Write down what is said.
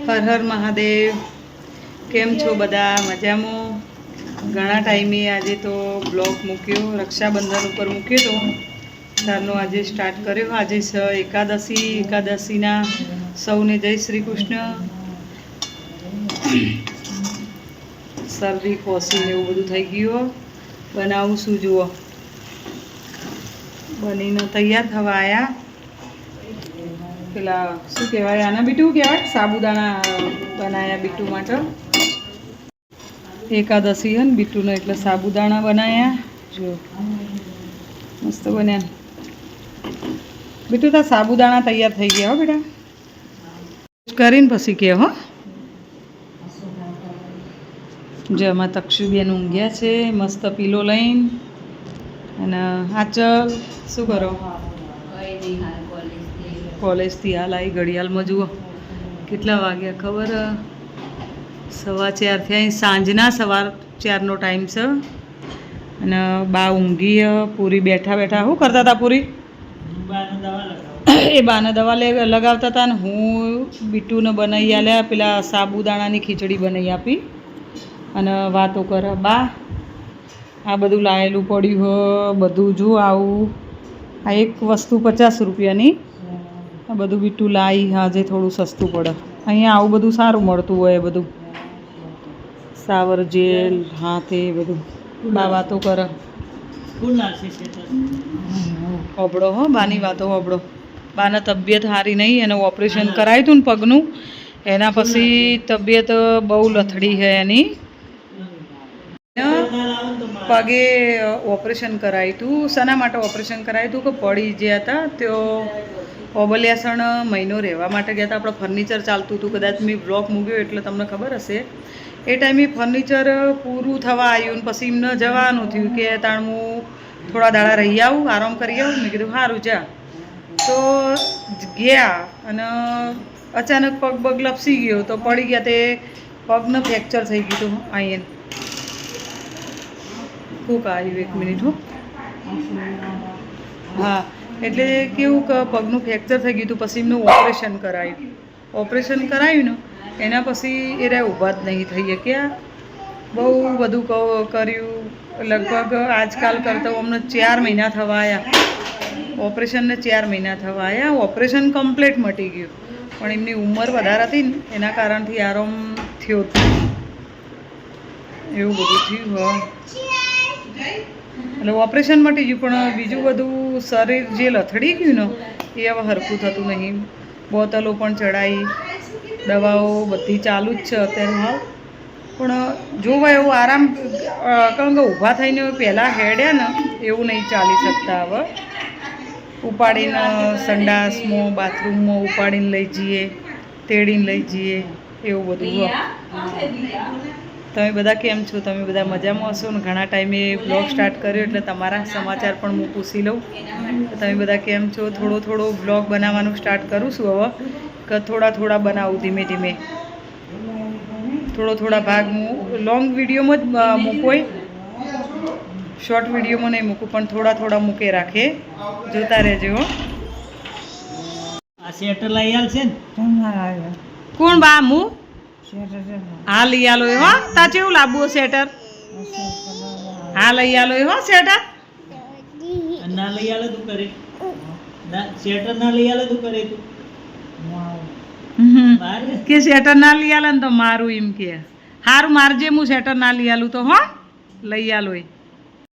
હર હર મહાદેવ. કેમ છો બધા? મજામાં? ઘણા ટાઈમે આજે તો બ્લોગ મૂક્યો, રક્ષાબંધન ઉપર મૂક્યો તો ત્યારનો આજે સ્ટાર્ટ કર્યો. આજે એકાદશીના સૌને જય શ્રી કૃષ્ણ. શરદી ખોસી ને એવું બધું થઈ ગયું. બનાવું શું જુઓ, બનીને તૈયાર થવા આવ્યા. પેલા શું કહેવાય, આના બીટું કહેવાય, સાબુદાણા બનાવ્યા બીટુ માટે. એકાદશી હે ને બીટુનો, એટલે સાબુદાણા બનાવ્યા. જો મસ્ત બન્યા. બીટુ તાર સાબુદાણા તૈયાર થઈ ગયા હો બેટા. કરીને પછી કે હો. જો આમાં તક્ષુબેન ઊંઘ્યા છે મસ્ત પીલો લઈને. અને આચલ શું કરો? કોલેજથી હાલ આવી. ઘડિયાળમાં જુઓ કેટલા વાગ્યા ખબર? 4:15 થયા. સાંજના 4:15નો ટાઈમ છે. અને બા ઊંઘી. પૂરી બેઠા બેઠા શું કરતા હતા? પૂરી એ બાને દવા લગાવતા હતા. ને હું બીટુને બનાવી આલ્યા પેલા સાબુદાણાની ખીચડી બનાવી આપી. અને વાતો કરે બા. આ બધું લાયેલું પડ્યું હો બધું. જો આવું આ એક વસ્તુ 50 રૂપિયાની. આ બધું બીટું લાવી. આજે થોડું સસ્તું પડે. અહીંયા આવું બધું સારું મળતું હોય. બધું સાવર જેલ હાથે બધું. બા વાતો કરે. હોબળો હો બાની વાતો હોબળો. બાને તબિયત સારી નહીં. એને ઓપરેશન કરાવ્યું હતું ને પગનું. એના પછી તબિયત બહુ લથડી છે એની. પગે ઓપરેશન કરાવ્યું હતું. શેના માટે ઓપરેશન કરાવ્યું હતું? કે પડી ગયા હતા. તેઓ ઓબલિયાસણ મહિનો રહેવા માટે ગયા હતા. આપણે ફર્નિચર ચાલતું હતું. કદાચ મેં બ્લોગ મૂક્યો એટલે તમને ખબર હશે. એ ટાઈમે ફર્નિચર પૂરું થવા આવ્યું. પછી એમને જવાનું થયું કે તાણ હું થોડા દાડા રહી આવું, આરામ કરી આવું. મેં કીધું સારું જા. તો ગયા અને અચાનક પગ લપસી ગયો. તો પડી ગયા. તે પગને ફ્રેક્ચર થઈ ગયું હતું. અહીંયા કોક આવ્યું. 1 મિનિટ હો. હા, એટલે કેવું કે પગનું ફ્રેક્ચર થઈ ગયું હતું. પછી એમનું ઓપરેશન કરાવ્યું. ઓપરેશન કરાવ્યું ને એના પછી એ રહ્યા ઊભા જ નહીં થઈ શક્યા. બહુ બધું કર્યું. લગભગ આજકાલ કરતાં અમને 4 મહિના થવા આવ્યા. ઓપરેશનને 4 મહિના થવા આવ્યા. ઓપરેશન કમ્પ્લીટ મટી ગયું. પણ એમની ઉંમર વધારે હતી ને એના કારણથી આરામ થયો જ નહીં. એવું બધું થયું. એટલે ઓપરેશન મટી ગયું. પણ બીજું બધું શરીર જે લથડી ગયું ને એ હવે હરખું થતું નહીં. બોટલો પણ ચડાવી, દવાઓ બધી ચાલુ જ છે અત્યારે હાલ. પણ જોવા એવું આરામ. કારણ કે ઊભા થઈને પહેલાં હેડ્યા ને એવું નહીં ચાલી શકતા. હવે ઉપાડીને સંડાસમાં બાથરૂમમાં ઉપાડીને લઈ જઈએ, તેડીને લઈ જઈએ, એવું બધું. તમે બધા કેમ છો? તમે બધા મજામાં હશો ને? ઘણા ટાઈમે બ્લોગ સ્ટાર્ટ કર્યો એટલે તમારા સમાચાર પણ હું પૂછી લઉં. તમે બધા કેમ છો? થોડો બ્લોગ બનાવવાનું સ્ટાર્ટ કરું છું હવે. કે થોડા બનાવું ધીમે ધીમે. થોડા ભાગ હું લોંગ વિડીયોમાં જ મૂકું. શોર્ટ વિડીયોમાં નહીં મૂકું, પણ થોડા મૂકે રાખે. જોતા રહેજો. આ શેટર લઈ આલ છે ને? કોણ બા? હું હા લઈ આલો હો. તા કેવું લાવવું શેટર? હા લઈ આલો હો શેટર. ના લઈ આલે તું કરે. ના શેટર ના લઈ આલે તું કરે તું. કે શેટર ના લઈ આલે ને તો મારું એમ કે હારું મારજે. હું શેટર ના લઈ આલું તો હો લઈ આલો.